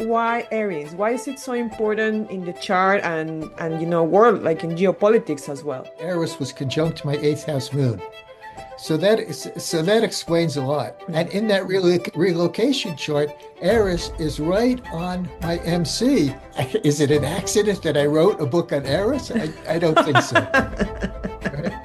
why Eris? Why is it so important in the chart and world like in geopolitics as well? Eris was conjunct my eighth house moon. So that explains a lot. And in that relocation chart, Eris is right on my MC. Is it an accident that I wrote a book on Eris? I don't think so.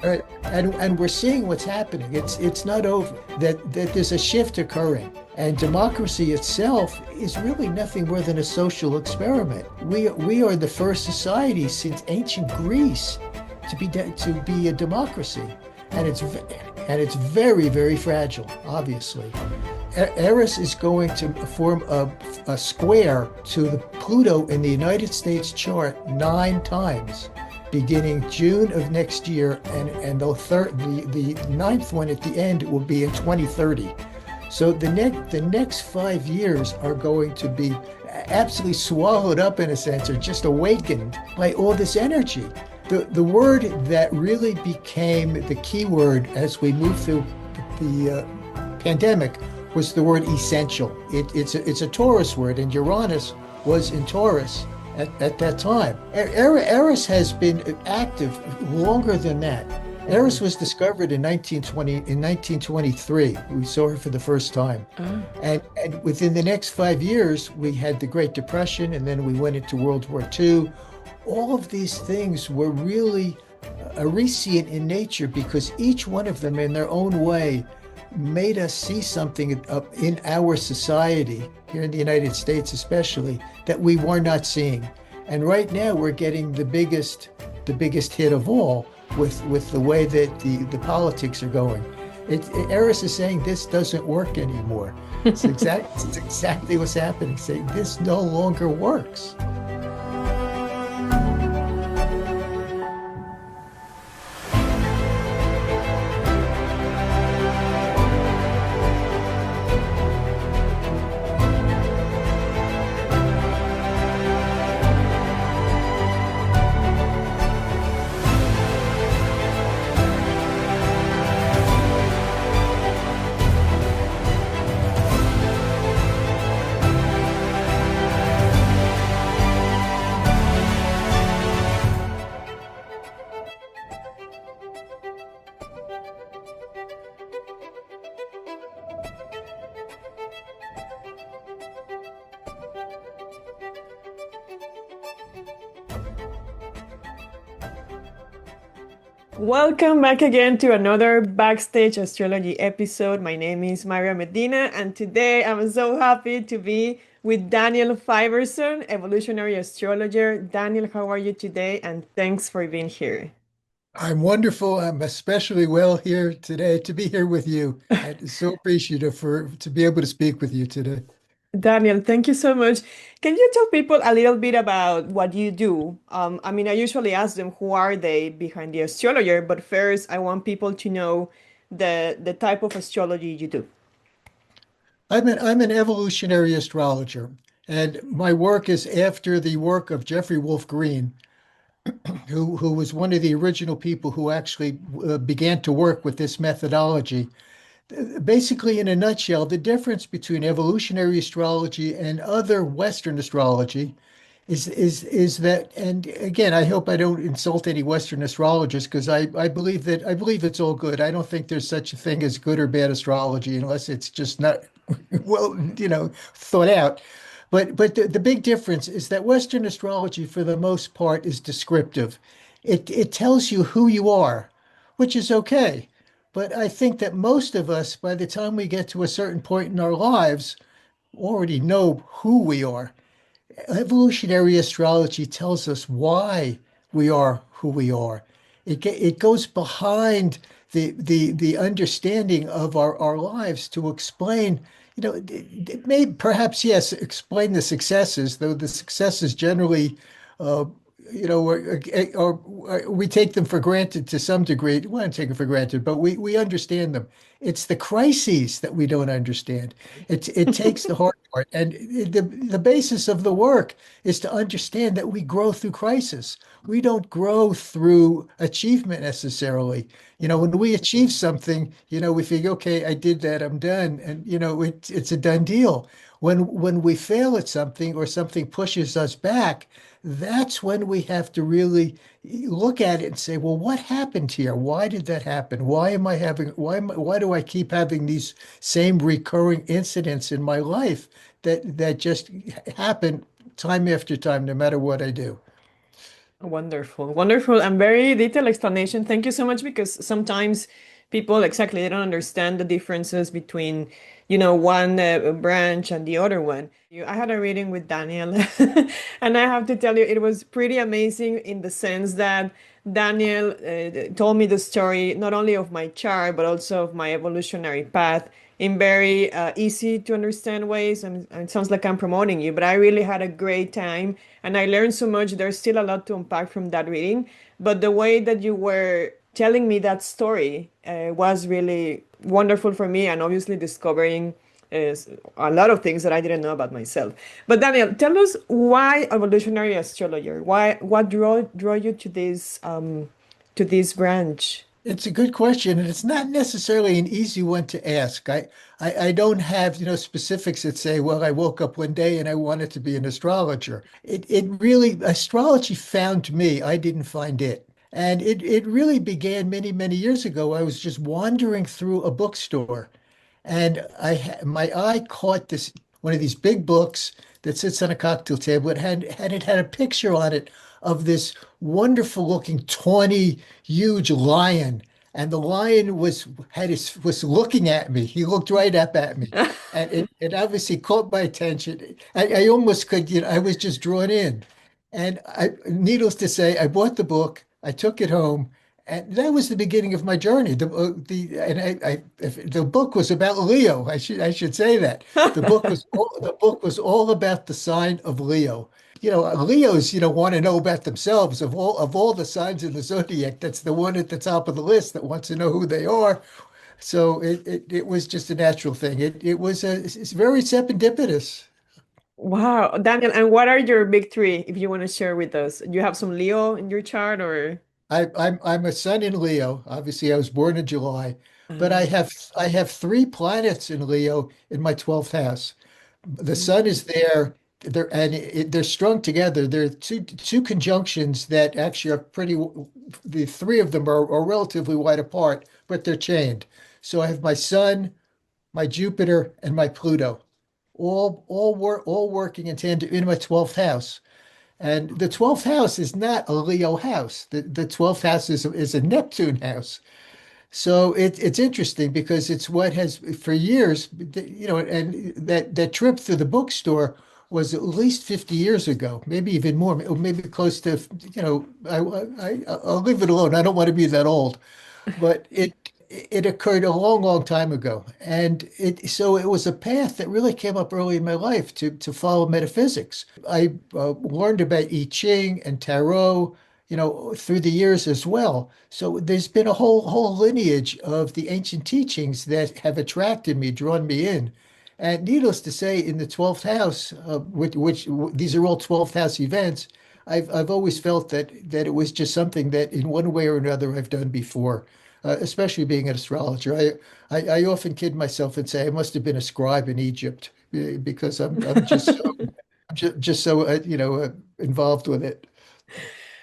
Right. And we're seeing what's happening. It's not over. That there's a shift occurring. And democracy itself is really nothing more than a social experiment. We are the first society since ancient Greece to be a democracy. And it's very, very fragile, obviously. Eris is going to form a square to the Pluto in the United States chart 9 times, beginning June of next year, and the ninth one at the end will be in 2030. So the next 5 years are going to be absolutely swallowed up, in a sense, or just awakened by all this energy. The word that really became the key word as we moved through the pandemic was the word essential. It's a Taurus word, and Uranus was in Taurus at that time. Eris has been active longer than that. Eris was discovered in 1923. We saw her for the first time. And within the next 5 years, we had the Great Depression, and then we went into World War II. All of these things were really Erisian in nature because each one of them in their own way made us see something in our society, here in the United States especially, that we were not seeing. And right now we're getting the biggest hit of all with the way that the politics are going. Eris is saying this doesn't work anymore. It's exactly what's happening, saying this no longer works. Welcome back again to another Backstage Astrology episode. My name is Maria Medina, and today I'm so happy to be with Daniel Fiverson, Evolutionary Astrologer. Daniel, how are you today? And thanks for being here. I'm wonderful. I'm especially well here today to be here with you. I'm so appreciative to be able to speak with you today. Daniel, thank you so much. Can you tell people a little bit about what you do? I usually ask them who are they behind the astrologer, but first I want people to know the type of astrology you do. I'm an evolutionary astrologer, and my work is after the work of Jeffrey Wolf Green, who was one of the original people who actually began to work with this methodology. Basically, in a nutshell, the difference between evolutionary astrology and other Western astrology is that, and again, I hope I don't insult any Western astrologers because I believe it's all good. I don't think there's such a thing as good or bad astrology unless it's just not well, thought out. But the big difference is that Western astrology, for the most part, is descriptive. It tells you who you are, which is okay. But I think that most of us, by the time we get to a certain point in our lives, already know who we are. Evolutionary astrology tells us why we are who we are. It goes behind the understanding of our lives to explain, it may perhaps, yes, explain the successes, though the successes generally or we take them for granted to some degree. We don't take them for granted, but we understand them. It's the crises that we don't understand. It takes the hard part. And the basis of the work is to understand that we grow through crisis. We don't grow through achievement necessarily. When we achieve something, we think, okay, I did that, I'm done. And, it's a done deal. when we fail at something or something pushes us back, that's when we have to really look at it and say, well, what happened here? Why did that happen? Why do I keep having these same recurring incidents in my life that just happen time after time, no matter what I do? Wonderful, wonderful, and very detailed explanation. Thank you so much because sometimes people exactly they don't understand the differences between, one branch and the other one. I had a reading with Daniel, and I have to tell you, it was pretty amazing in the sense that Daniel told me the story not only of my chart but also of my evolutionary path in very easy to understand ways. And it sounds like I'm promoting you, but I really had a great time and I learned so much. There's still a lot to unpack from that reading, but the way that you were telling me that story was really wonderful for me, and obviously discovering a lot of things that I didn't know about myself. But Daniel, tell us why evolutionary astrologer? What draw you to this branch? It's a good question, and it's not necessarily an easy one to ask. I don't have, specifics that say, well, I woke up one day and I wanted to be an astrologer. It really, astrology found me. I didn't find it. And it really began many, many years ago. I was just wandering through a bookstore and my eye caught this one of these big books that sits on a cocktail table. It had a picture on it of this wonderful looking tawny, huge lion. And the lion was looking at me. He looked right up at me. And it obviously caught my attention. I almost could, I was just drawn in. And needless to say, I bought the book, I took it home, and that was the beginning of my journey. The book was about Leo. I should say that the book was all about the sign of Leo. Leos, want to know about themselves. Of all the signs in the zodiac, that's the one at the top of the list that wants to know who they are. So it was just a natural thing. It's very serendipitous. Wow, Daniel, and what are your big three if you want to share with us? You have some Leo in your chart or I'm a sun in Leo. Obviously, I was born in July, but uh, I have three planets in Leo in my 12th house. The sun mm, is there. They're strung together. There are two conjunctions that actually are the three of them are relatively wide apart, but they're chained. So I have my sun, my Jupiter, and my Pluto, all working in tandem in my 12th house. And the 12th house is not a Leo house. The 12th house is a Neptune house. So it's interesting because it's what has for years, and that trip through the bookstore was at least 50 years ago, maybe even more, maybe close to, I'll leave it alone. I don't want to be that old, but it occurred a long, long time ago, and it was a path that really came up early in my life to follow metaphysics. I learned about I Ching and Tarot, through the years as well. So there's been a whole lineage of the ancient teachings that have attracted me, drawn me in. And needless to say, in the 12th house, which these are all 12th house events, I've always felt that it was just something that in one way or another I've done before, especially being an astrologer. I often kid myself and say I must have been a scribe in Egypt because I'm just so involved with it.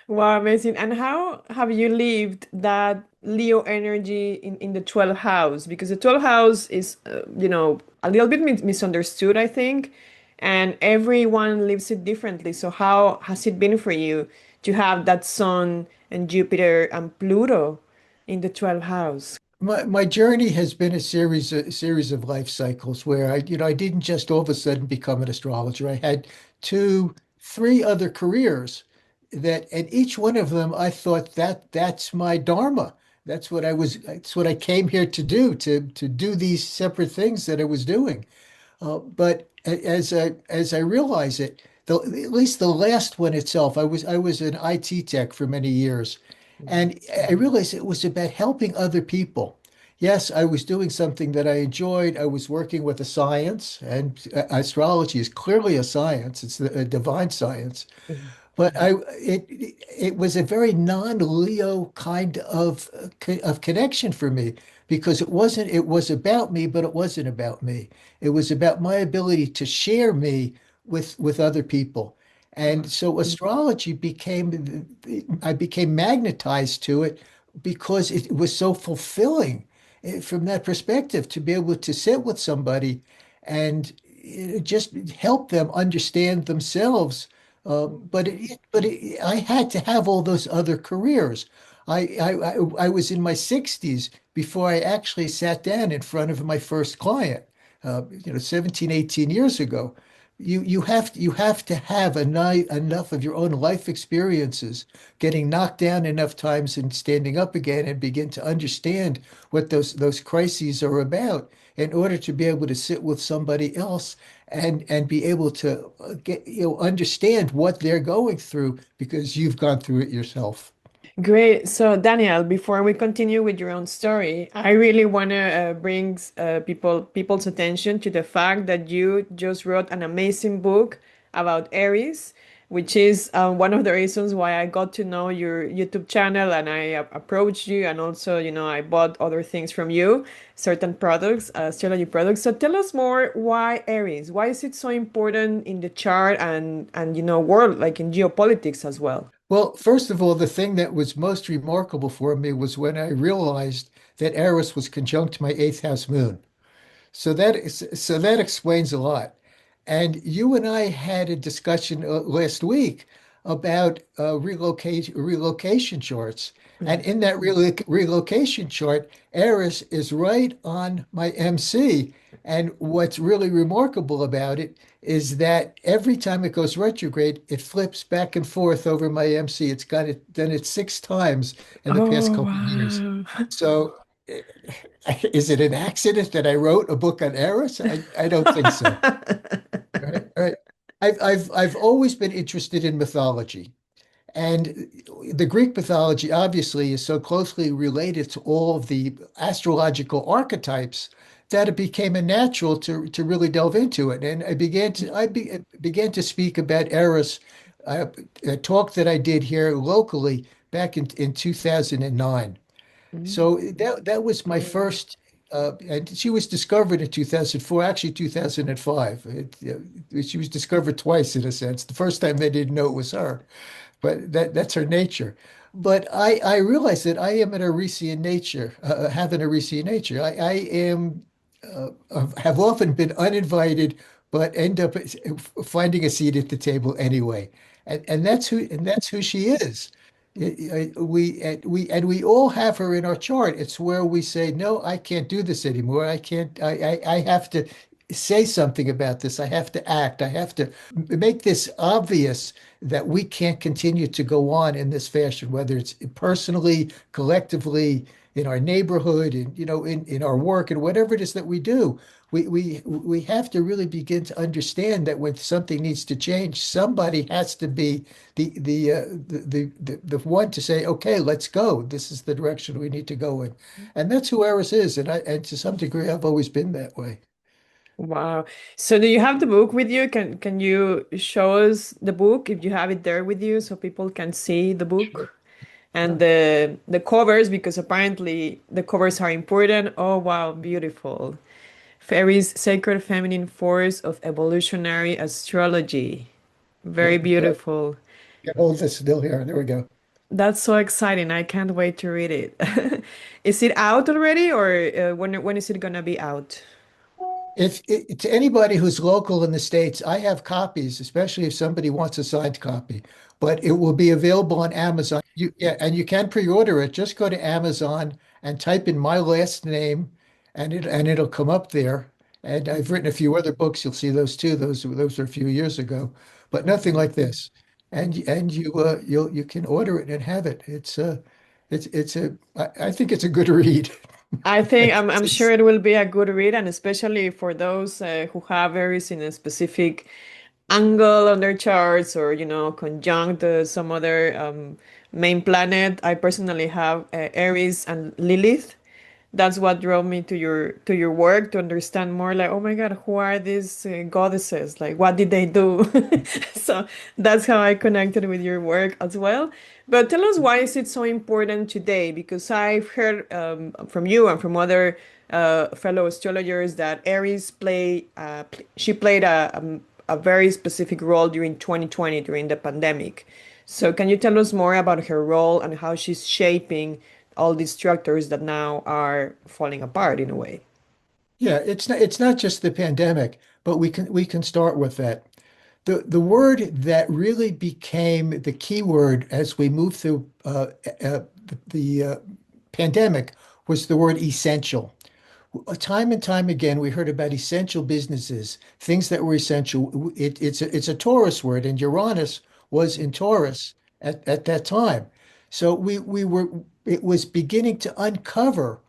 wow, amazing. And how have you lived that Leo energy in the 12th house? Because the 12th house is, a little bit misunderstood, I think, and everyone lives it differently. So how has it been for you to have that Sun and Jupiter and Pluto in the 12th house? My journey has been a series of life cycles where I didn't just all of a sudden become an astrologer. I had two, three other careers and each one of them I thought that's my dharma. That's what I came here to do, to do these separate things that I was doing. But as I realize it, at least the last one itself, I was an IT tech for many years, and I realized it was about helping other people. Yes, I was doing something that I enjoyed. I was working with a science, and astrology is clearly a science. It's a divine science. Mhm. But it was a very non-Leo kind of connection for me. because it was about me, but it wasn't about me. It was about my ability to share me with other people. And so astrology became, I became magnetized to it because it was so fulfilling from that perspective to be able to sit with somebody and just help them understand themselves. I had to have all those other careers. I was in my 60s before I actually sat down in front of my first client, 17, 18 years ago. You have to have enough of your own life experiences, getting knocked down enough times and standing up again and begin to understand what those crises are about in order to be able to sit with somebody else and be able to get understand what they're going through because you've gone through it yourself. Great. So, Daniel, before we continue with your own story, I really want to bring people's attention to the fact that you just wrote an amazing book about Eris, which is one of the reasons why I got to know your YouTube channel and I approached you, and also, I bought other things from you, certain products, astrology products. So, tell us more, why Eris? Why is it so important in the chart and world, like in geopolitics as well? Well, first of all, the thing that was most remarkable for me was when I realized that Eris was conjunct my eighth house moon. So that explains a lot. And you and I had a discussion last week about relocation charts. And in that relocation chart, Eris is right on my MC. And what's really remarkable about it is that every time it goes retrograde, it flips back and forth over my MC. It's got it done it 6 times in the past Oh, couple of years. wow. So is it an accident that I wrote a book on Eris? I don't think so. Right, right. I've always been interested in mythology, and the Greek mythology obviously is so closely related to all of the astrological archetypes that it became a natural to really delve into it. And began to speak about Eris, a talk that I did here locally back in 2009. Mm. So that was my first, and she was discovered in 2004, actually 2005. She was discovered twice in a sense. The first time they didn't know it was her, but that's her nature. But I realized that I am an Erisian nature, have an Erisian nature. I am have often been uninvited, but end up finding a seat at the table anyway. And that's who she is. We all have her in our chart. It's where we say, no, I can't do this anymore. I can't, I have to say something about this. I have to act. I have to make this obvious that we can't continue to go on in this fashion, whether it's personally, collectively, in our neighborhood, and in our work and whatever it is that we do. We have to really begin to understand that when something needs to change, somebody has to be the one to say, okay, let's go. This is the direction we need to go in. And that's who Eris is. And to some degree, I've always been that way. Wow. So do you have the book with you? Can you show us the book if you have it there with you so people can see the Sure. book and Sure. the covers, because apparently the covers are important. Oh wow, beautiful. Fairies, Sacred Feminine Force of Evolutionary Astrology. Very Yeah, beautiful. hold this still here. There we go. That's so exciting. I can't wait to read it. Is it out already, or when is it gonna be out? To anybody who's local in the States, I have copies, especially if somebody wants a signed copy, but it will be available on Amazon. And you can pre-order it. Just go to Amazon and type in my last name and it'll come up there. And I've written a few other books. You'll see those too. Those were a few years ago, but nothing like this. And you can order it and have it. I think it's a good read. I think I'm sure It's- it will be a good read, and especially for those who have Aries in a specific angle on their charts, or conjunct some other main planet. I personally have Aries and Lilith, that's what drove me to your work to understand more. Like, oh my God, who are these goddesses? Like, what did they do? So that's how I connected with your work as well. But tell us, why is it so important today? Because I've heard from you and from other fellow astrologers that Eris she played a very specific role during 2020 during the pandemic. So can you tell us more about her role and how she's shaping all these structures that now are falling apart in a way? Yeah, it's not just the pandemic, but we can start with that. The word that really became the key word as we moved through the pandemic was the word essential. Time and time again, we heard about essential businesses, things that were essential. It's a Taurus word, and Uranus was in Taurus at that time. So we were it was beginning to uncover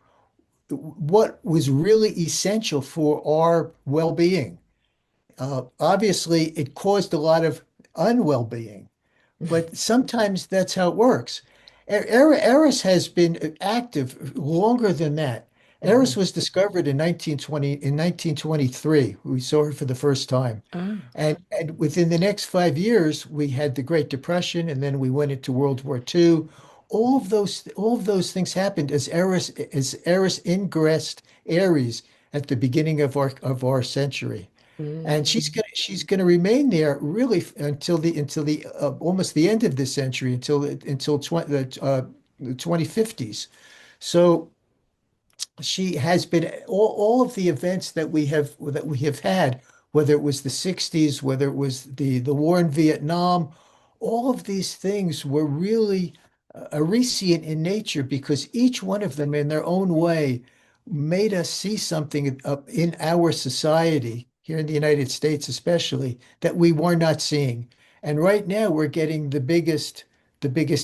what was really essential for our well-being. Obviously, it caused a lot of unwell-being, but sometimes that's how it works. Eris has been active longer than that. Eris Mhm. was discovered in 1923. We saw her for the first time. Ah. And within the next 5 years, we had the Great Depression, and then we went into World War II. All of those things happened as Eris ingressed Aries at the beginning of our century. And Mm. she's gonna remain there really until the almost the end of this century until the 2050s. So she has been all of the events that we have had, whether it was the 60s, whether it was the war in Vietnam, all of these things were really Arisian in nature because each one of them in their own way made us see something in our society here in the United States especially that we were not seeing. And right now we're getting the biggest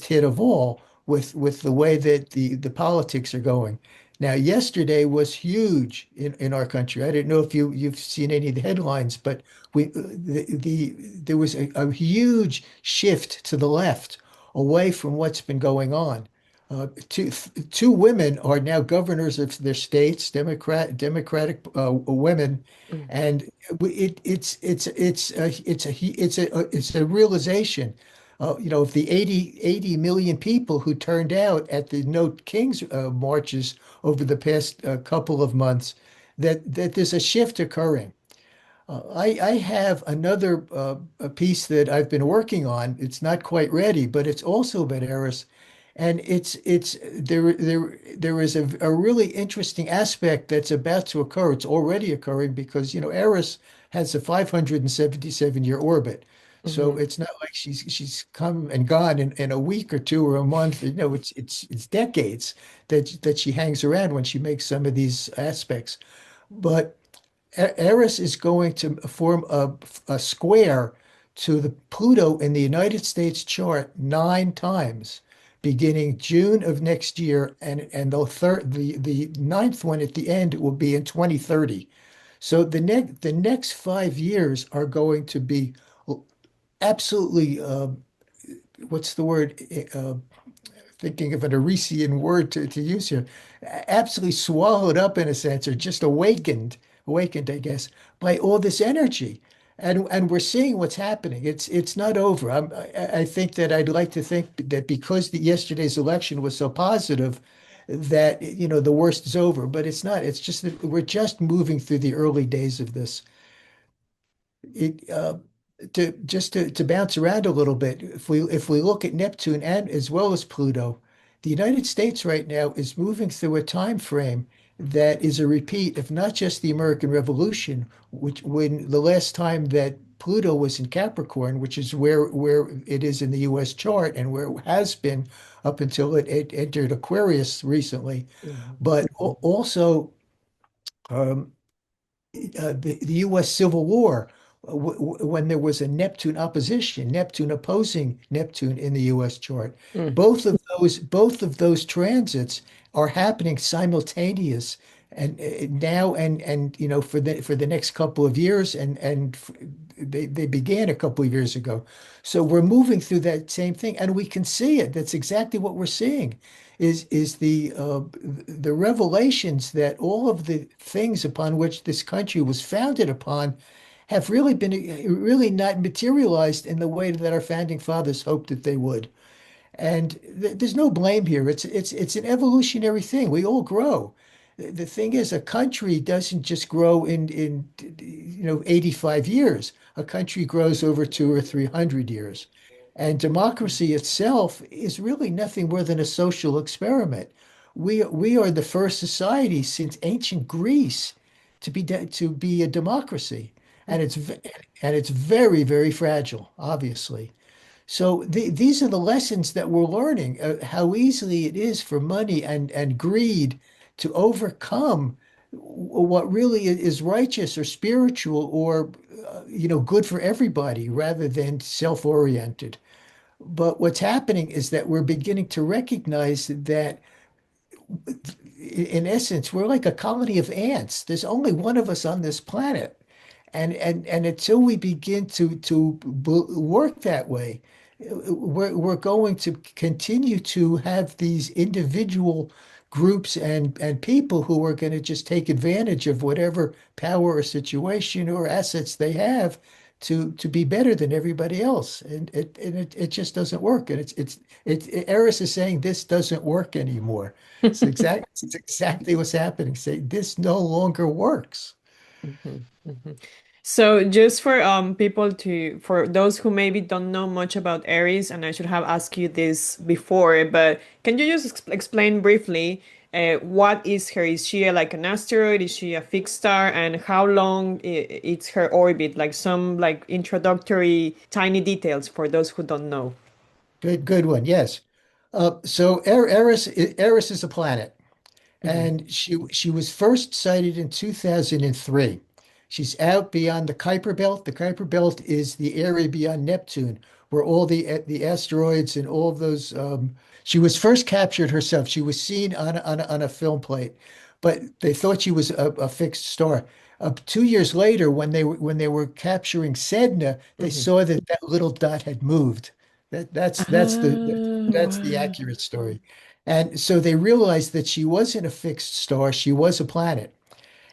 hit of all with the way that the politics are going. Now, yesterday was huge in our country. I didn't know if you've seen any of the headlines, but there was a huge shift to the left away from what's been going on. Two women are now governors of their states, Democratic women, Mm. and it's a realization. Of the 80 million people who turned out at the No Kings marches over the past couple of months, that there's a shift occurring. I have another a piece that I've been working on. It's not quite ready, but it's also about Eris, and there is a really interesting aspect that's about to occur. It's already occurring because Eris has a 577-year orbit, so Mhm. it's not like she's come and gone in a week or two or a month. It's decades that she hangs around when she makes some of these aspects, but. Eris is going to form a square to the Pluto in the United States chart 9 times, beginning June of next year, and the ninth one at the end will be in 2030. So the next 5 years are going to be absolutely what's the word? Thinking of an Erisian word to use here, absolutely swallowed up in a sense, or just awakened, I guess, by all this energy. And we're seeing what's happening. It's not over. I think that I'd like to think that because yesterday's election was so positive, that the worst is over, but it's not. It's just that we're just moving through the early days of this. It to bounce around a little bit, if we look at Neptune and as well as Pluto, the United States right now is moving through a time frame that is a repeat of not just the American Revolution, which when the last time that Pluto was in Capricorn, which is where it is in the U.S. chart and where it has been up until it entered Aquarius recently, Mhm. but also um, the U.S. Civil War, when there was a Neptune opposition, Neptune opposing Neptune in the U.S. chart. Mm. Both of those transits are happening simultaneous, and now and for the next couple of years, they began a couple of years ago. So we're moving through that same thing, and we can see it. That's exactly what we're seeing. Is the revelations that all of the things upon which this country was founded upon have really not materialized in the way that our founding fathers hoped that they would. And there's no blame here. It's an evolutionary thing. We all grow. The thing is, a country doesn't just grow in 85 years. A country grows over 200 or 300 years. And democracy itself is really nothing more than a social experiment. We are the first society since ancient Greece to be a democracy, and it's very, very fragile, obviously. So these are the lessons that we're learning, how easily it is for money and greed to overcome what really is righteous or spiritual or good for everybody rather than self-oriented. But what's happening is that we're beginning to recognize that in essence, we're like a colony of ants. There's only one of us on this planet. And until we begin to work that way, we're going to continue to have these individual groups and people who are going to just take advantage of whatever power or situation or assets they have to be better than everybody else. And it just doesn't work. And Eris is saying this doesn't work anymore. It's exactly what's happening. Say this no longer works. Mhm, mhm. So just for people to for those who maybe don't know much about Aries, and I should have asked you this before, but can you just explain briefly what is her? Is she like an asteroid? Is she a fixed star? And how long it's her orbit? Like some like introductory tiny details for those who don't know. Good one. Yes. So Eris is a planet, Hmm. and she was first sighted in 2003. She's out beyond the Kuiper Belt. The Kuiper Belt is the area beyond Neptune where all the asteroids and all of those. She was first captured herself. She was seen on a film plate, but they thought she was a fixed star. 2 years later, when they were capturing Sedna, they Hmm. saw that that little dot had moved. Ah, That's the wow. accurate story. And so they realized that she wasn't a fixed star, she was a planet.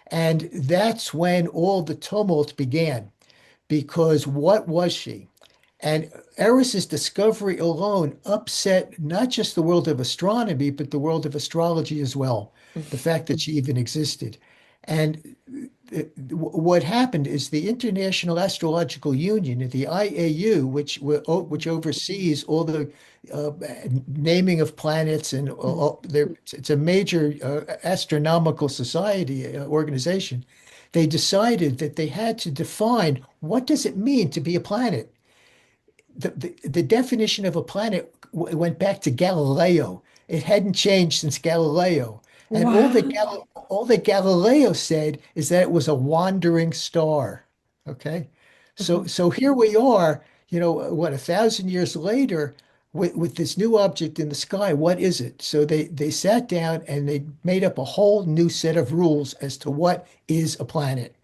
And that's when all the tumult began, because what was she? And Eris's discovery alone upset not just the world of astronomy, but the world of astrology as well, the fact that she even existed. And what happened is the International Astrological Union, the IAU, which oversees all the uh, naming of planets and it's a major astronomical society organization. They decided that they had to define what does it mean to be a planet. The definition of a planet went back to Galileo. It hadn't changed since Galileo. And Wow. all that Galileo said is that it was a wandering star. Okay. So Mhm. so here we are, what, 1,000 years later with this new object in the sky. What is it? So they sat down and they made up a whole new set of rules as to what is a planet.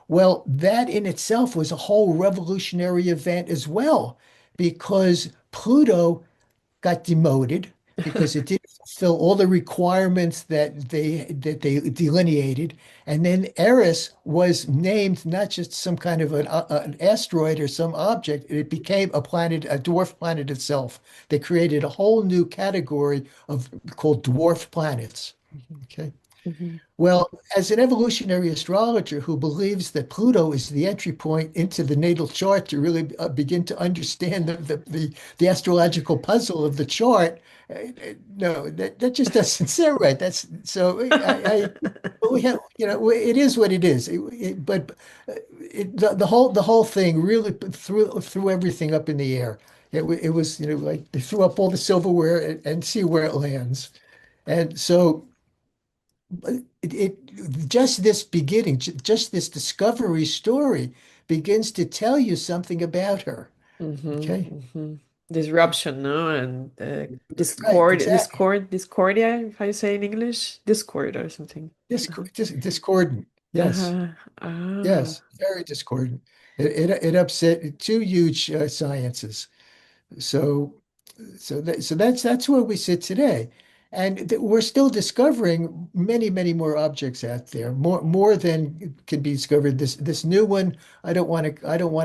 Well, that in itself was a whole revolutionary event as well, because Pluto got demoted because it didn't fulfill all the requirements that they delineated. And then Eris was named not just some kind of an asteroid or some object, it became a planet, a dwarf planet itself. They created a whole new category of called dwarf planets. Okay. Mhm. Well, as an evolutionary astrologer who believes that Pluto is the entry point into the natal chart to really begin to understand the astrological puzzle of the chart, no, that just doesn't sound right. That's so we have, it is what it is. But the whole thing really threw everything up in the air. It was, like they threw up all the silverware and see where it lands. And so just this beginning, just this discovery story begins to tell you something about her. Mhm, Okay. mhm. disruption, no, and Right, exactly. discordia, how you say in English, discord or something. Uh-huh. Discordant. Yes. Uh-huh. Ah, Yes. Very discordant. It upset two huge sciences. So, so that's where we sit today, and we're still discovering many, many more objects out there, more than can be discovered. This new one, I don't want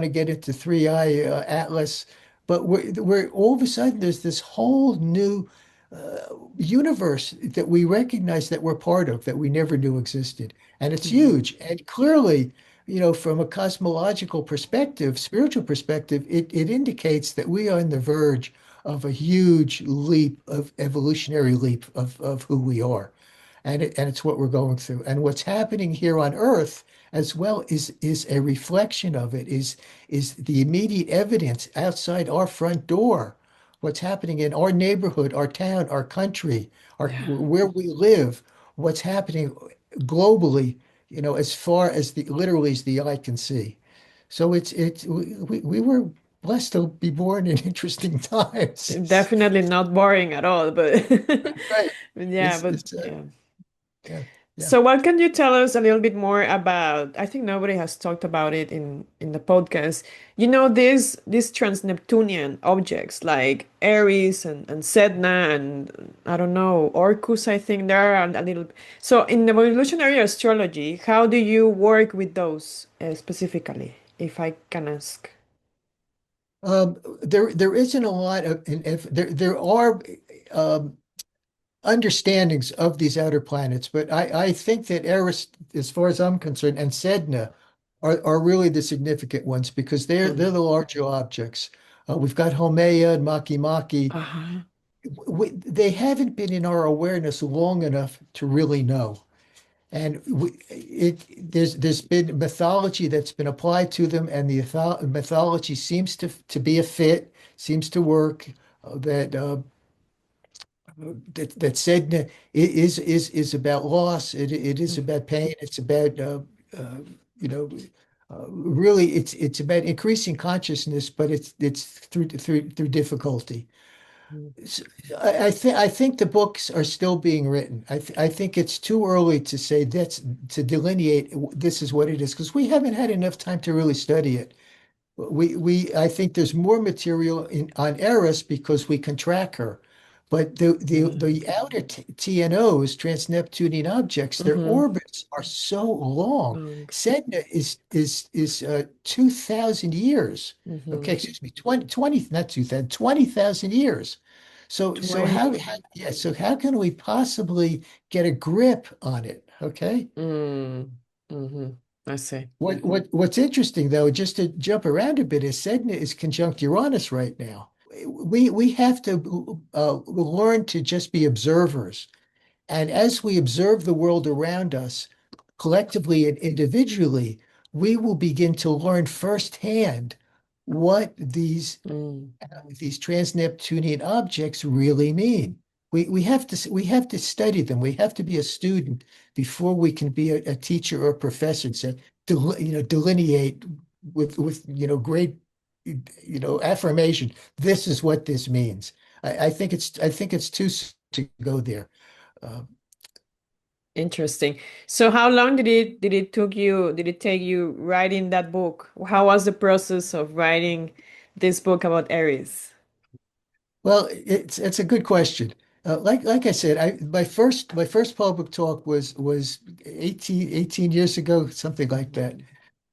to get into three eye atlas, but we're all of a sudden there's this whole new universe that we recognize that we're part of that we never knew existed, and it's mhm, huge. And clearly, from a cosmological perspective, spiritual perspective, it indicates that we are on the verge of a huge leap of evolutionary leap of who we are. And it's what we're going through. And what's happening here on Earth as well is a reflection of it, is the immediate evidence outside our front door. What's happening in our neighborhood, our town, our country, yeah, where we live, what's happening globally, as far as the literally as the eye can see. So we were blessed to be born in interesting times. definitely not boring at all, but Right. yeah, It's but it's yeah. yeah, yeah. So what can you tell us a little bit more about? I think nobody has talked about it in the podcast. You know, these trans-Neptunian objects like Eris and Sedna and I don't know, Orcus, I think there are a little. So in evolutionary astrology, how do you work with those specifically, if I can ask? There isn't a lot of, and if there are um, understandings of these outer planets, but I think that Eris, as far as I'm concerned, and Sedna are really the significant ones because they're Mm. the larger objects. We've got Haumea and Makemake. Uh-huh. They haven't been in our awareness long enough to really know. And there's been mythology that's been applied to them, and the mythology seems to be a fit, seems to work. That Sedna is about loss. It is Mm, about pain. It's about uh, you know really it's about increasing consciousness, but it's through difficulty. mm, S- I think the books are still being written. I think it's too early to say that's to delineate this is what it is because we haven't had enough time to really study it. I think there's more material on Eris because we can track her. But the outer TNOs, trans-Neptunian objects, their mhm. orbits are so long. Long. Sedna is 2,000 years. Okay, Mhm. excuse me, 20, not 2,000, 20,000 years. So 20. yeah, so how can we possibly get a grip on it? Okay. Mm, mhm. I see. What's interesting though, just to jump around a bit, is Sedna is conjunct Uranus right now. We have to learn to just be observers, and as we observe the world around us, collectively and individually, we will begin to learn firsthand what Mm, these trans-Neptunian objects really mean. We have to study them. We have to be a student before we can be a teacher or a professor and say, delineate with great affirmation. This is what this means. I think it's too soon to go there. Uh, interesting. So how long did it take you writing that book? How was the process of writing this book about Aries? well, it's a good question. Like I said, my first public talk was 18 years ago, something like that. Mhm.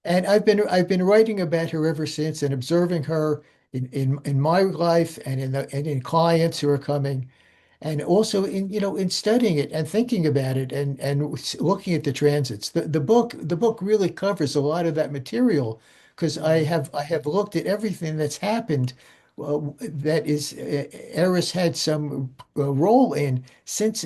And I've been writing about her ever since and observing her in my life and in clients who are coming and also in studying it and thinking about it and looking at the transits. The book really covers a lot of that material because I Mhm. have I have looked at everything that's happened that is Eris had some role in since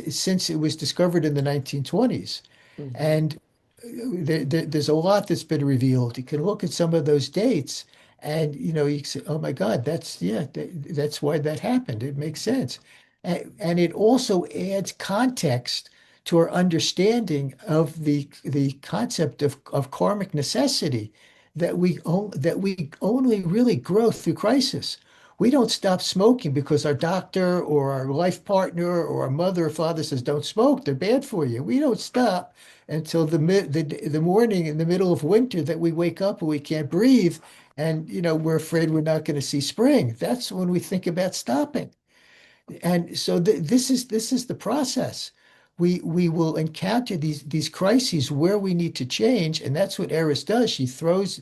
it was discovered in the 1920s. Mhm. And there's a lot that's been revealed. You can look at some of those dates and you can say, oh my God, that's why that happened. It makes sense. And it also adds context to our understanding of the concept of karmic necessity that we only really grow through crisis. We don't stop smoking because our doctor or our life partner or our mother or father says, don't smoke, they're bad for you. We don't stop until the morning in the middle of winter that we wake up and we can't breathe. And, we're afraid we're not going to see spring. That's when we think about stopping. And so this is the process. We will encounter these crises where we need to change, and that's what Eris does. She throws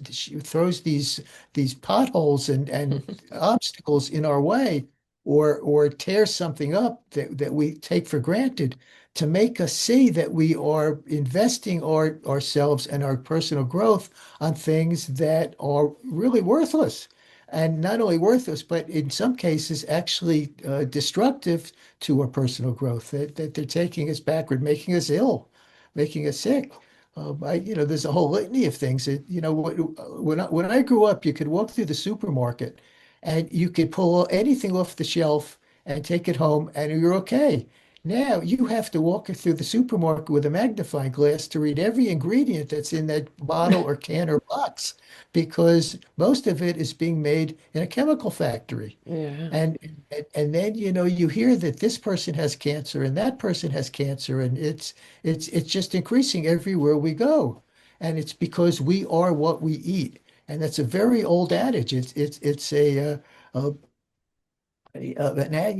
these potholes and obstacles in our way, or tears something up that we take for granted to make us see that we are investing ourselves and our personal growth on things that are really worthless. And not only worthless, but in some cases actually destructive to our personal growth, that they're taking us backward, making us ill, making us sick. There's a whole litany of things that, when I grew up, you could walk through the supermarket and you could pull anything off the shelf and take it home and you're okay. Now you have to walk through the supermarket with a magnifying glass to read every ingredient that's in that bottle or can or box because most of it is being made in a chemical factory. Yeah. And and then you hear that this person has cancer and that person has cancer, and it's just increasing everywhere we go. And it's because we are what we eat. And that's a very old adage. It's an ad,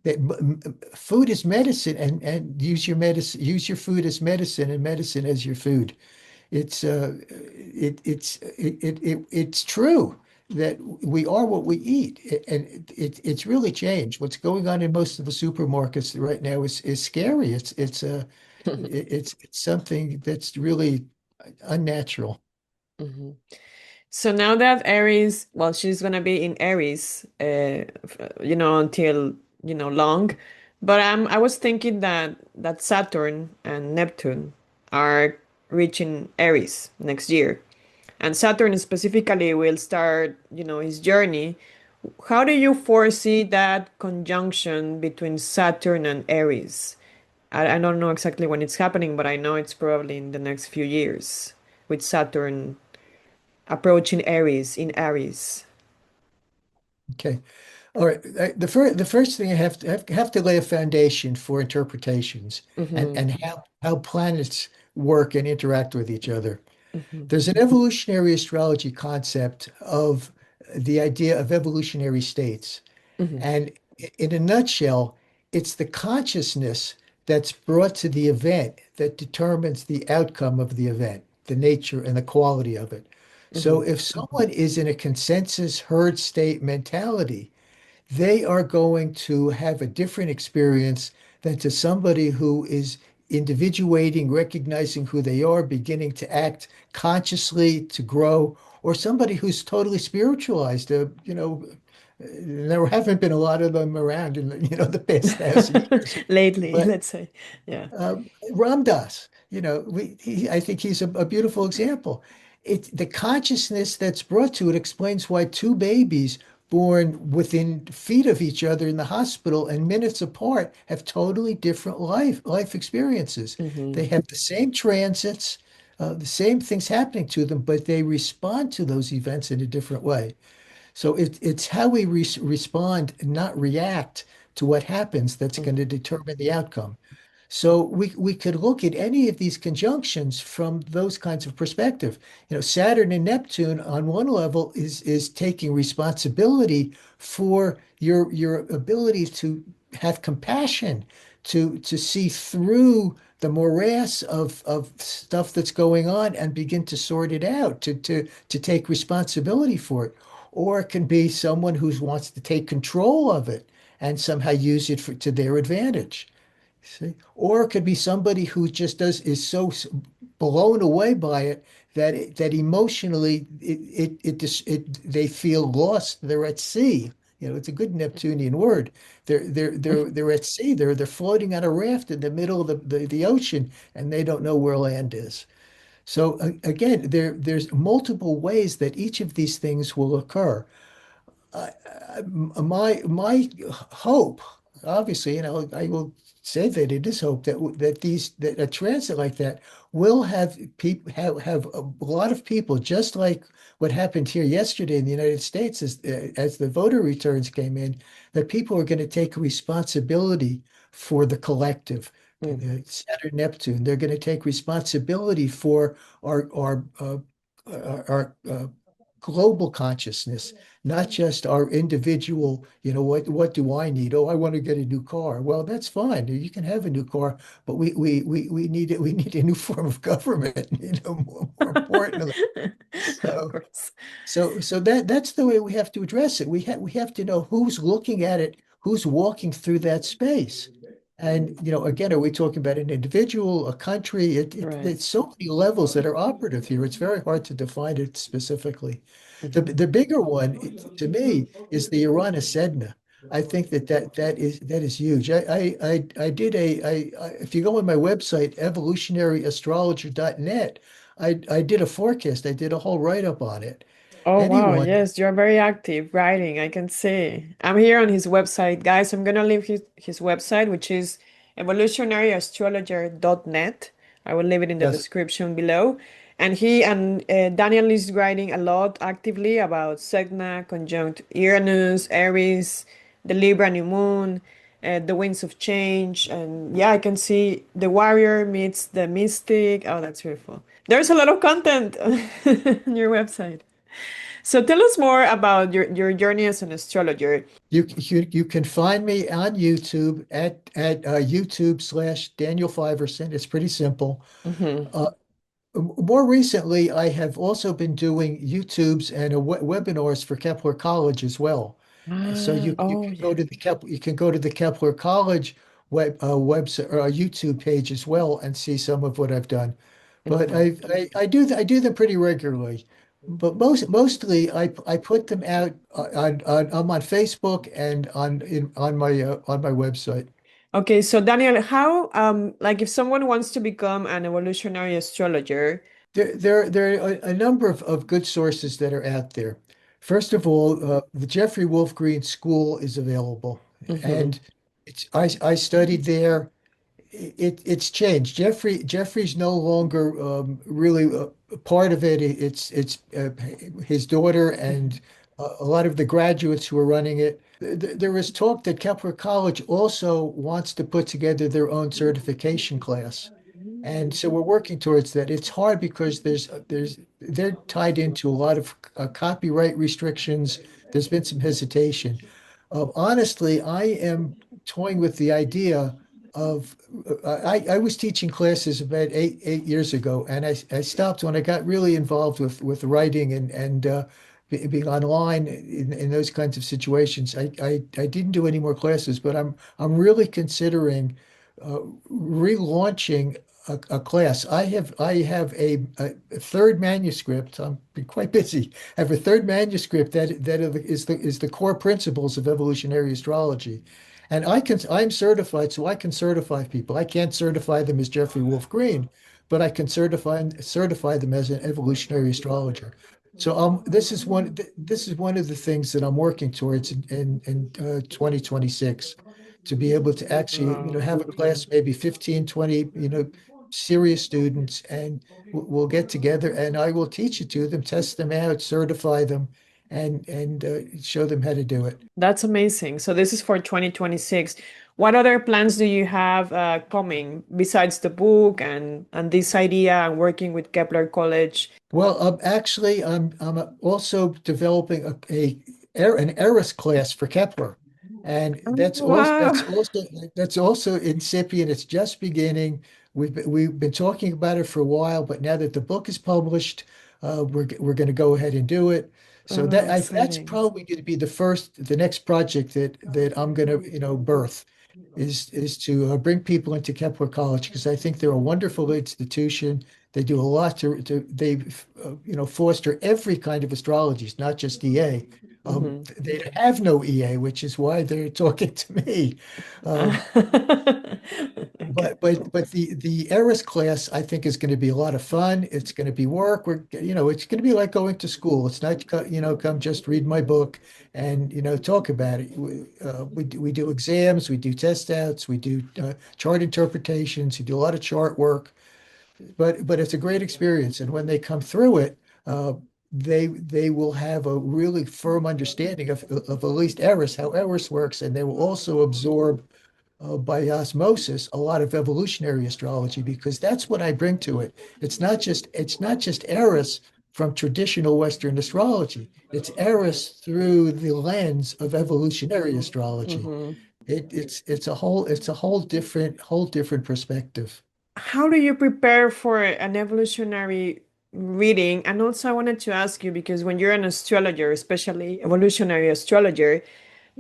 that food is medicine, and use your food as medicine and medicine as your food. It's true that we are what we eat, and it's really changed. What's going on in most of the supermarkets right now is scary. It's something that's really unnatural. Mhm. So now that Aries, well, she's gonna be in Aries, until long. But I was thinking that Saturn and Neptune are reaching Aries next year, and Saturn specifically will start, his journey. How do you foresee that conjunction between Saturn and Aries? I don't know exactly when it's happening, but I know it's probably in the next few years with Saturn approaching Aries in Aries. Okay. All right. The first thing I have to lay a foundation for interpretations and Hmm. and how planets work and interact with each other. Hmm. There's an evolutionary astrology concept of the idea of evolutionary states. Hmm. And in a nutshell, it's the consciousness that's brought to the event that determines the outcome of the event, the nature and the quality of it. So Hmm. if someone is in a consensus herd state mentality, they are going to have a different experience than to somebody who is individuating, recognizing who they are, beginning to act consciously to grow, or somebody who's totally spiritualized. There haven't been a lot of them around in the past 1,000 years, Lately, but let's say. Yeah. uh, Ram Dass, I think he's a beautiful example. The consciousness that's brought to it explains why two babies born within feet of each other in the hospital and minutes apart have totally different life experiences. Hmm. They have the same transits, the same things happening to them, but they respond to those events in a different way. So it's how we respond, not react to what happens, that's going to determine the outcome. So we could look at any of these conjunctions from those kinds of perspective. Saturn and Neptune on one level is taking responsibility for your ability to have compassion, to see through the morass of stuff that's going on and begin to sort it out, to take responsibility for it. Or it can be someone who wants to take control of it and somehow use it to their advantage. See? Or it could be somebody who just is so blown away by it that emotionally they feel lost. They're at sea. It's a good Neptunian word. They're at sea. They're floating on a raft in the middle of the ocean, and they don't know where land is. So again, there's multiple ways that each of these things will occur. My hope, obviously, I will say that it is hope that a transit like that will have people have a lot of people, just like what happened here yesterday in the United States as the voter returns came in, that people are going to take responsibility for the collective. Mm. Saturn, Neptune, they're going to take responsibility for our global consciousness, not just our individual, what do I need? Oh, I want to get a new car. Well, that's fine. You can have a new car, but we need it. We need a new form of government, more importantly. Of So course. that's the way we have to address it. We have to know who's looking at it, who's walking through that space. And again, are we talking about an individual, a country? Right. It's so many levels that are operative here. It's very hard to define it specifically. The Mhm. bigger one, to me, is the Uranus Sedna. I think that is huge. I did if you go on my website, evolutionaryastrologer.net, I did a forecast. I did a whole write-up on it. Oh wow, Anyone, yes, you're very active writing. I can see. I'm here on his website, guys. I'm gonna leave his website, which is evolutionaryastrologer.net. I will leave it in the yes, description below. And he and Daniel is writing a lot actively about Sedna, conjunct Uranus, Eris, the Libra new moon, the winds of change, and yeah, I can see the warrior meets the mystic. Oh, that's beautiful. There's a lot of content on your website. So tell us more about your journey as an astrologer. you can find me on YouTube at YouTube/Daniel Fiverson. It's pretty simple. Hmm. Uh, More recently, I have also been doing YouTubes and webinars for Kepler College as well. So Ah, you oh can go yeah. to the Kepler College website or YouTube page as well and see some of what I've done. But Hmm. I do them pretty regularly. But mostly I put them out I'm on Facebook and on my website. Okay, so Daniel, how like if someone wants to become an evolutionary astrologer. There are a number of good sources that are out there. First of all, the Jeffrey Wolf Green School is available, Hmm. and I studied there. It's changed. Jeffrey's no longer really a part of it. It's his daughter and a lot of the graduates who are running it. There is talk that Kepler College also wants to put together their own certification class. And so we're working towards that. It's hard because they're tied into a lot of copyright restrictions. There's been some hesitation. Honestly, I am toying with the idea of I was teaching classes about eight years ago, and I stopped when I got really involved with writing and being online in those kinds of situations. I didn't do any more classes, but I'm really considering relaunching a class. I have a third manuscript. I'm been quite busy. I have a third manuscript that is the core principles of evolutionary astrology. And I'm certified, so I can certify people. I can't certify them as Jeffrey Wolf Green, but I can certify them as an evolutionary astrologer. So this is one of the things that I'm working towards in 2026, to be able to actually, Wow. have a class, maybe 15, 20, serious students, and we'll get together and I will teach it to them, test them out, certify them, and show them how to do it. That's amazing. So this is for 2026. What other plans do you have coming besides the book and this idea and working with Kepler College? Well, actually, I'm also developing an Eris class for Kepler, and Oh, that's also wow. that's also incipient. It's just beginning. We've been talking about it for a while, but now that the book is published, we're going to go ahead and do it. So Oh, that's exciting. probably going to be the next project that I'm going to birth is to bring people into Kepler College, because I think they're a wonderful institution. They do a lot to they foster every kind of astrologies, not just EA. Hmm. They have no EA, which is why they're talking to me. Um, Okay. but the Eris class I think is going to be a lot of fun. It's going to be work. It's going to be like going to school. It's not come just read my book and talk about it. We do exams, we do test outs, we do chart interpretations, we do a lot of chart work. But it's a great experience, and when they come through it, uh, they will have a really firm understanding of at least Eris, how Eris works, and they will also absorb by osmosis a lot of evolutionary astrology because that's what I bring to it. It's not just Eris from traditional Western astrology. It's Eris through the lens of evolutionary astrology. Hmm. It's a whole different perspective. How do you prepare for an evolutionary reading? And also, I wanted to ask you because when you're an astrologer, especially evolutionary astrologer,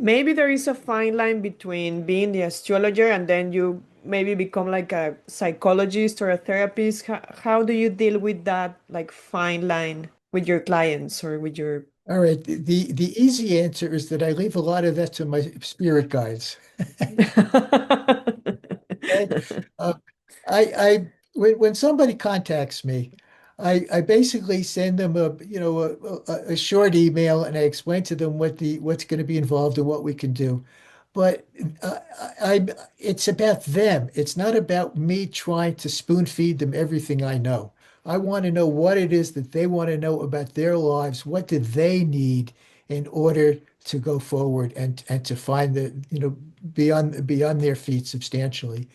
maybe there is a fine line between being the astrologer and then you maybe become like a psychologist or a therapist. How do you deal with that like fine line with your clients or with your All right. The easy answer is that I leave a lot of that to my spirit guides. Okay. Uh, when somebody contacts me, I basically send them a short email and I explain to them what's going to be involved and what we can do. But uh, it's about them. It's not about me trying to spoon feed them everything I know. I want to know what it is that they want to know about their lives. What do they need in order to go forward and to find beyond their feet substantially.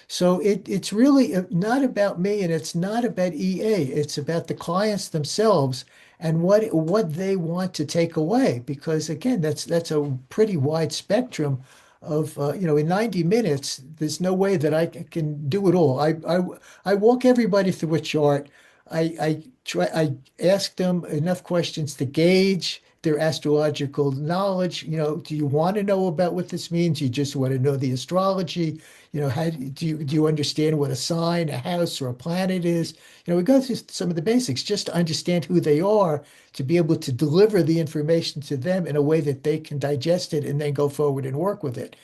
So it's really not about me and it's not about EA. It's about the clients themselves and what they want to take away. Because again, that's a pretty wide spectrum of in 90 minutes, there's no way that I can do it all. I walk everybody through a chart. I ask them enough questions to gauge their astrological knowledge. Do you want to know about what this means? You just want to know the astrology? How do you understand what a sign, a house, or a planet is? We go through some of the basics just to understand who they are, to be able to deliver the information to them in a way that they can digest it and then go forward and work with it.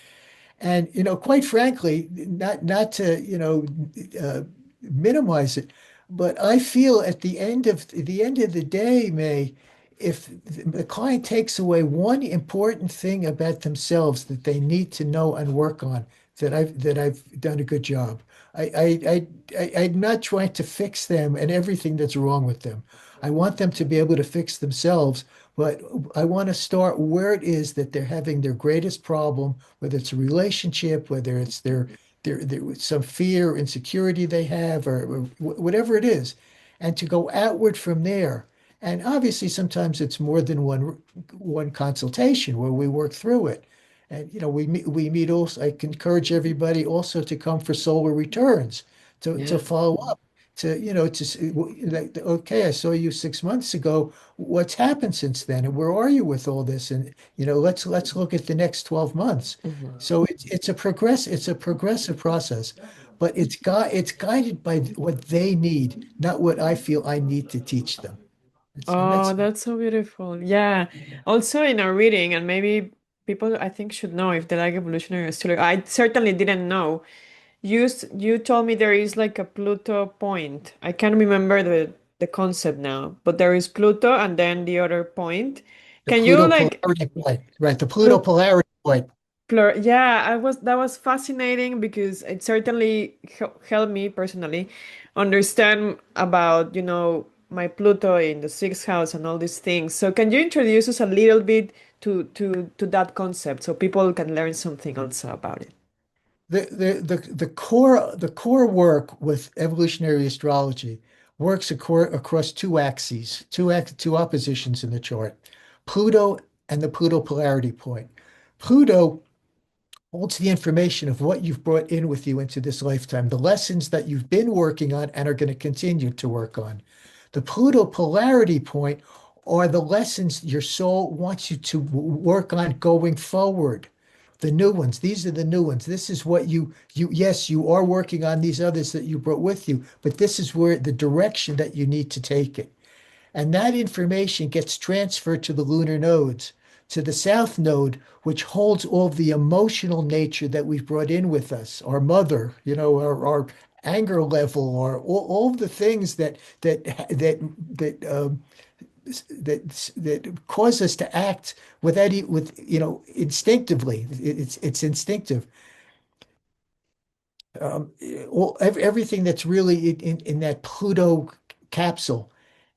And quite frankly, not to minimize it, but I feel at the end of the day, May, if the client takes away one important thing about themselves that they need to know and work on, that I've done a good job. I'm not trying to fix them and everything that's wrong with them. I want them to be able to fix themselves, but I want to start where it is that they're having their greatest problem, whether it's a relationship, whether it's their some fear, insecurity they have, or whatever it is, and to go outward from there. And obviously, sometimes it's more than one consultation where we work through it. And we meet also. I encourage everybody also to come for solar returns to yeah. follow up. Like, okay, I saw you 6 months ago. What's happened since then, and where are you with all this? And let's look at the next 12 months. Mhm. So it's a progressive process, but it's guided by what they need, not what I feel I need to teach them. And Oh, that's that's so beautiful. Yeah. Also in our reading, and maybe people I think should know if they like evolutionary astrology. I certainly didn't know. You told me there is like a Pluto point. I can't remember the concept now, but there is Pluto and then the other point. the Can you Pluto like polarity point, right? The Pluto Plu- polarity point. yeah, that was fascinating because it certainly helped me personally understand about, my Pluto in the sixth house and all these things. So can you introduce us a little bit to that concept so people can learn something also about it? The core work with evolutionary astrology works across two axes, two oppositions in the chart, Pluto and the Pluto polarity point. Pluto holds the information of what you've brought in with you into this lifetime, the lessons that you've been working on and are going to continue to work on. The Pluto polarity point are the lessons your soul wants you to work on going forward. The new ones. These are the new ones. This is what yes, you are working on these others that you brought with you, but this is where the direction that you need to take it. And that information gets transferred to the lunar nodes. to the south node, which holds all of the emotional nature that we've brought in with us, our mother, our anger level, or all of the things that cause us to act with instinctively. It's instinctive. um, Everything that's really in that Pluto capsule.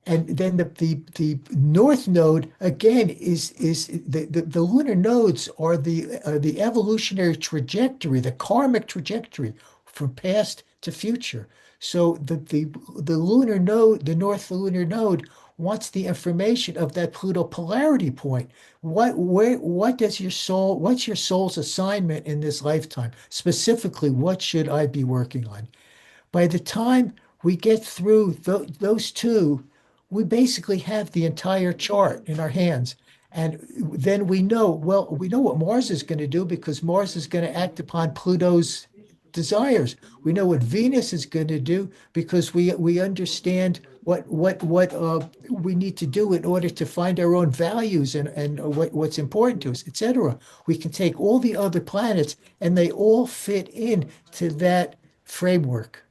And then the north node again is the lunar nodes are the evolutionary trajectory, the karmic trajectory from past to future. So the lunar node, the north lunar node wants the information of that Pluto polarity point. What's your soul's assignment in this lifetime? Specifically, what should I be working on? By the time we get through those two, we basically have the entire chart in our hands. And then we know what Mars is going to do because Mars is going to act upon Pluto's desires. We know what Venus is going to do because we understand what we need to do in order to find our own values and what's important to us, etc. We can take all the other planets and they all fit in to that framework.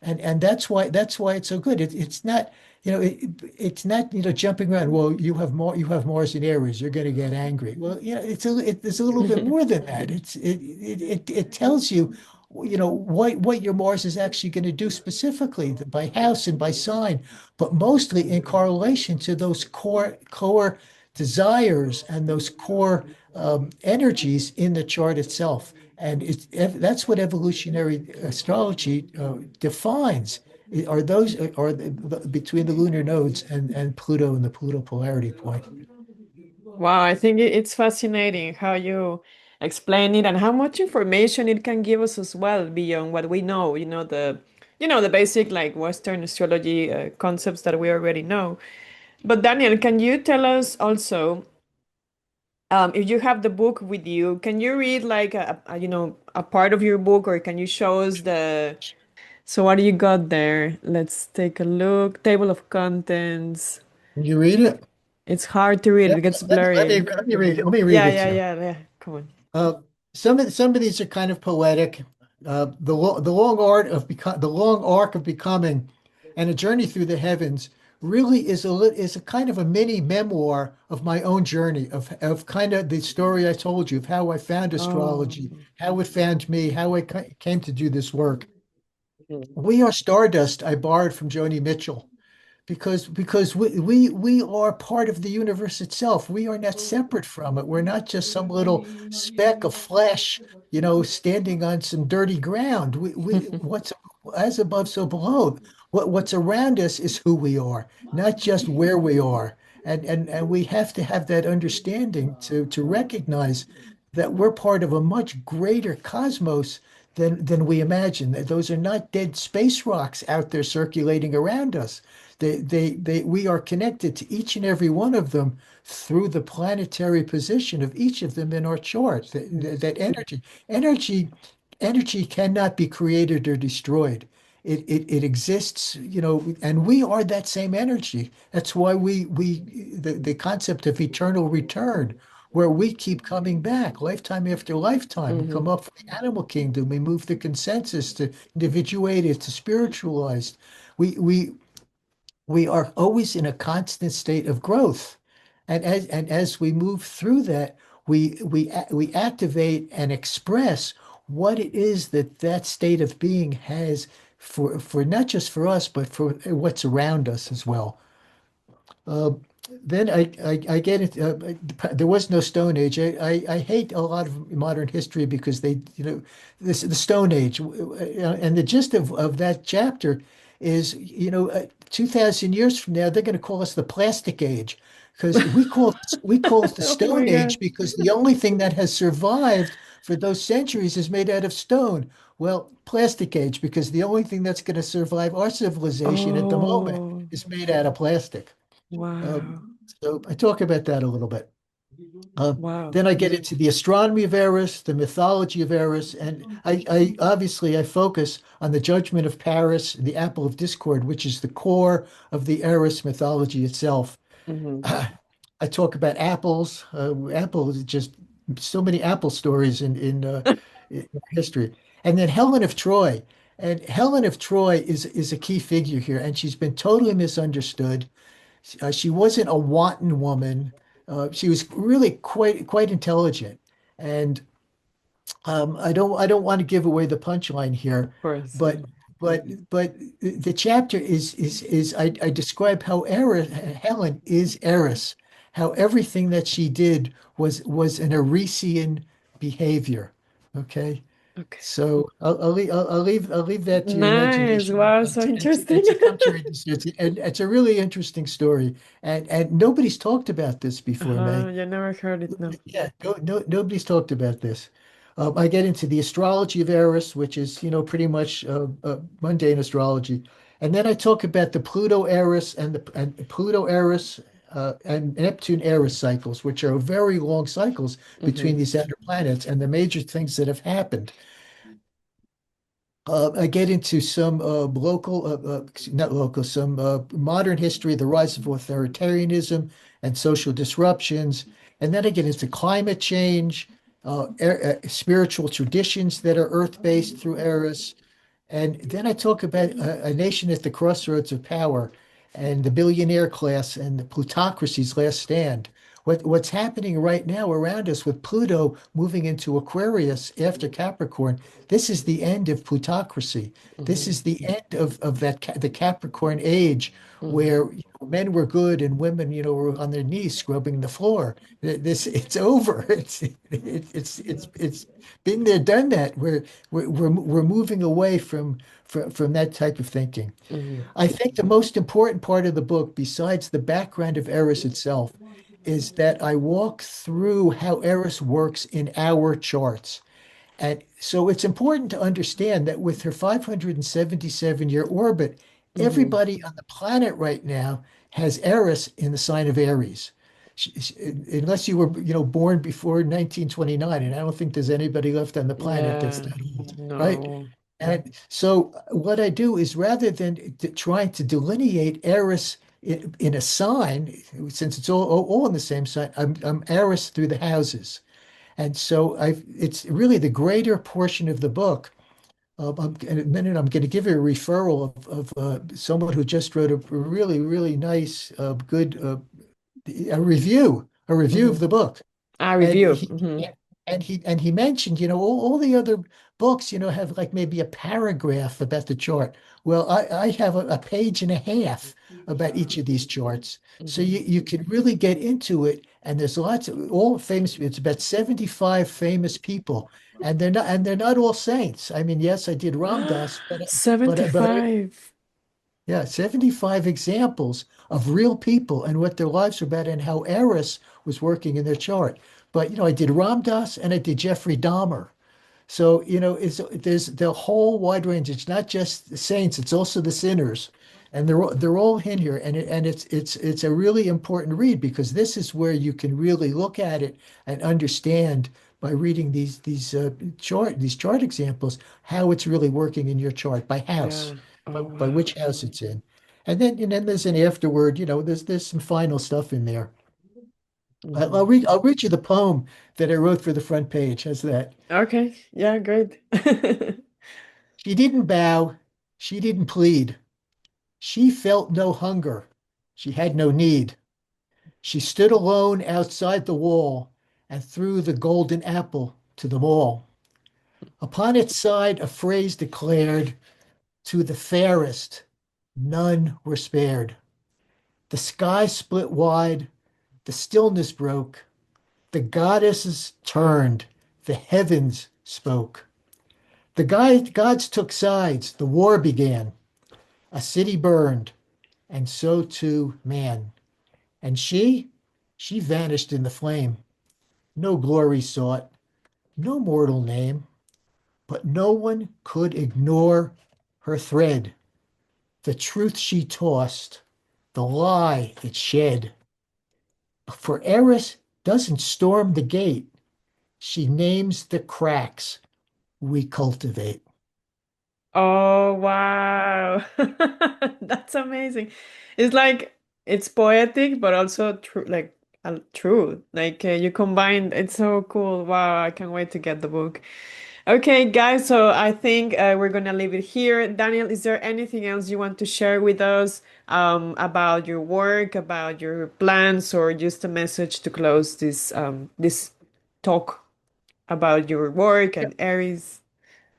And that's why it's so good. It's not, it's not, jumping around. Well, you have Mars in Aries, you're going to get angry. Well, it's a little bit more than that. It tells you, what your Mars is actually going to do specifically by house and by sign, but mostly in correlation to those core desires and those core energies in the chart itself. And that's what evolutionary astrology defines. Between the lunar nodes and Pluto and the Pluto polarity point. Wow, I think it's fascinating how you explain it and how much information it can give us as well beyond what we know, the basic like Western astrology concepts that we already know. But Daniel, can you tell us also, if you have the book with you, can you read like a part of your book, or can you show us so what do you got there? Let's take a look. Table of contents. Can you read it? It's hard to read. Yeah, It gets let me blurry. let me read it. Let me read Yeah, it yeah, to you. yeah, yeah. Come on. Uh, some of these are kind of poetic. The long arc of becoming, and a journey through the heavens really is a kind of a mini memoir of my own journey of kind of the story I told you of how I found Oh. astrology, how it found me, how I came to do this work. Mhm. We Are Stardust, I borrowed from Joni Mitchell because we are part of the universe itself. We are not separate from it. We're not just some little speck of flesh, standing on some dirty ground. We what's as above, so below. What's around us is who we are, not just where we are. And we have to have that understanding to recognize that we're part of a much greater cosmos than we imagine. Those are not dead space rocks out there circulating around us. We are connected to each and every one of them through the planetary position of each of them in our chart. That energy, energy cannot be created or destroyed. It exists, and we are that same energy. That's why the concept of eternal return, where we keep coming back lifetime after lifetime. We come Mhm. up from the animal kingdom, we move the consensus to individuated to spiritualized. We we are always in a constant state of growth. And as we move through that, we activate and express what it is that state of being has for not just for us, but for what's around us as well. Uh, then I get it. There was no Stone Age. I hate a lot of modern history because the Stone Age, and the gist of that chapter is, 2,000 years from now, they're going to call us the Plastic Age because we call it the Oh Stone my Age God. because the only thing that has survived for those centuries is made out of stone. Well, Plastic Age because the only thing that's going to survive our civilization at the moment Oh, is made out of plastic. wow. So I talk about that a little bit. Uh, Wow. then I get into the astronomy of Eris, the mythology of Eris, and I obviously I focus on the judgment of Paris, the apple of discord, which is the core of the Eris mythology itself. Hmm. I talk about apples. Apple is just so many apple stories in history. And then Helen of Troy. And Helen of Troy is a key figure here, and she's been totally misunderstood. She wasn't a wanton woman. She was really quite intelligent. And I don't want to give away the punchline here, Of course. but but the chapter is I describe how Helen is Eris, how everything that she did was an Erisian behavior. Okay. Okay. So I'll leave that to your Nice. imagination Wow, so and interesting. to come to read this. It's a really interesting story, and nobody's talked about this before, May. Uh-huh. You never heard it, no. Yeah, nobody's talked about this. I get into the astrology of Eris, which is, pretty much mundane astrology, and then I talk about the Pluto Eris and Pluto Eris and Neptune Eris cycles, which are very long cycles between Mm-hmm. these outer planets and the major things that have happened. I get into some not local, some modern history, the rise of authoritarianism and social disruptions. And then I get into climate change, spiritual traditions that are earth-based through Eris, and then I talk about a nation at the crossroads of power and the billionaire class and the plutocracy's last stand. What's happening right now around us with Pluto moving into Aquarius after Capricorn, this is the end of plutocracy. This Mm-hmm. is the end of the Capricorn age Mm-hmm. where men were good and women, were on their knees scrubbing the floor. It's over. It's been there, done that. We're moving away from that type of thinking. Mm-hmm. I think the most important part of the book, besides the background of Eris itself, is that I walk through how Eris works in our charts. And so it's important to understand that with her 577-year orbit, Mm-hmm. everybody on the planet right now has Eris in the sign of Aries. Unless you were, born before 1929, and I don't think there's anybody left on the planet that's Yeah. that old, right? No. And so what I do is rather than trying to delineate Eris in a sign, since it's all in the same sign, I'm Eris through the houses. And so it's really the greater portion of the book. In a minute, I'm going to give you a referral of someone who just wrote a really, really nice, good a review of Mm-hmm. the book. Ah, And review. he Mm-hmm. and he mentioned, all the other books, have like maybe a paragraph about the chart. Well, I have a page and a half about each of these charts. So Mm-hmm. you can really get into it. And there's lots of all famous, it's about 75 famous people. And they're not all saints. I mean, yes, I did Ram Dass, but 75. yeah, 75 examples of real people and what their lives were about and how Eris was working in their chart. But, I did Ram Dass and I did Jeffrey Dahmer. So, there's the whole wide range. It's not just the saints, it's also the sinners. And they're all in here. And it's a really important read because this is where you can really look at it and understand by reading these chart examples how it's really working in your chart by house, Yeah. Oh, by wow. which house it's in. And then there's an afterword, there's some final stuff in there. I'll Mm-hmm. read you the poem that I wrote for the front page. How's that? Okay. Yeah, great. She didn't bow. She didn't plead. She felt no hunger. She had no need. She stood alone outside the wall and threw the golden apple to them all. Upon its side, a phrase declared, to the fairest, none were spared. The sky split wide. The stillness broke. The goddesses turned. The heavens spoke. The gods took sides. The war began. A city burned. And so too man. And she vanished in the flame. No glory sought, no mortal name, but no one could ignore her thread, the truth she tossed, the lie it shed. For Eris doesn't storm the gate, she names the cracks we cultivate. Oh, wow. That's amazing. It's like it's poetic, but also true, like true. Like you combined, it's so cool. Wow, I can't wait to get the book. Okay, guys, so I think we're gonna leave it here. Daniel, is there anything else you want to share with us about your work, about your plans, or just a message to close this talk about your work and Aries?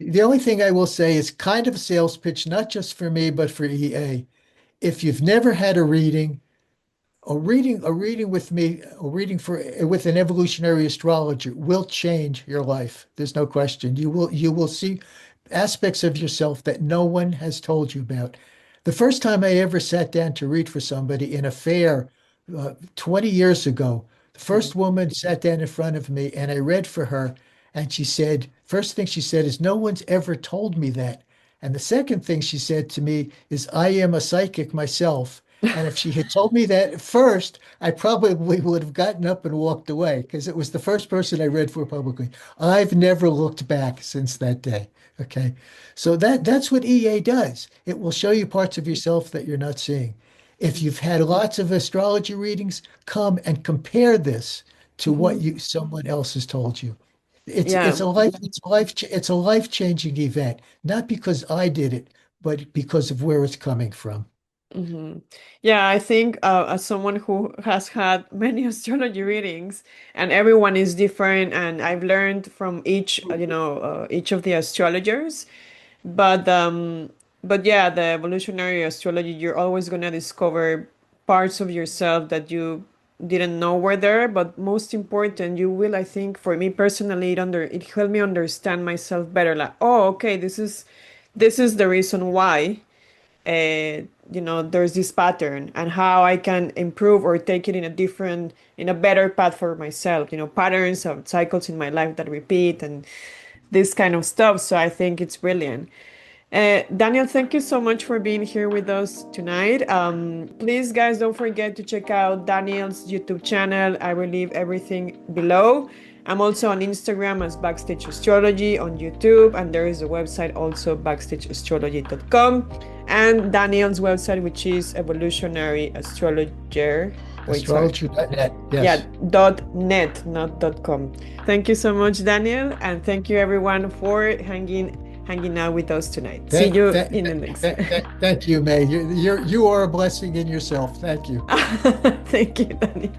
The only thing I will say is kind of a sales pitch, not just for me, but for EA. If you've never had a reading, a reading with me, a reading for with an evolutionary astrologer will change your life. There's no question. You will see aspects of yourself that no one has told you about. The first time I ever sat down to read for somebody in a fair 20 years ago, the Mhm. first woman sat down in front of me and I read for her. And she said, first thing she said is, no one's ever told me that. And the second thing she said to me is, I am a psychic myself. And if she had told me that first, I probably would have gotten up and walked away because it was the first person I read for publicly. I've never looked back since that day. Okay. So that's what EA does. It will show you parts of yourself that you're not seeing. If you've had lots of astrology readings, come and compare this to what Mhm. you someone else has told you. It's Yeah. it's a life it's a life it's a life-changing event, not because I did it, but because of where it's coming from. Hmm. Yeah, I think as someone who has had many astrology readings, and everyone is different, and I've learned from each, each of the astrologers. But yeah, the evolutionary astrology, you're always gonna discover parts of yourself that you didn't know were there. But most important, you will, I think, for me personally, it helped me understand myself better. Like, oh, okay, this is the reason why there's this pattern and how I can improve or take it in a better path for myself, patterns of cycles in my life that repeat and this kind of stuff. So I think it's brilliant. Daniel, thank you so much for being here with us tonight. Please, guys, don't forget to check out Daniel's YouTube channel. I will leave everything below. I'm also on Instagram as Backstage Astrology, on YouTube, and there is a website also, backstageastrology.com, and Daniel's website, which is Evolutionary Astrologer. Wait, sorry. Astrology.net. Yeah, Yes. .net, not .com. Thank you so much, Daniel, and thank you everyone for hanging out with us tonight. See Thank, you thank, in the next. thank you, May. You are a blessing in yourself. Thank you. Thank you, Daniel.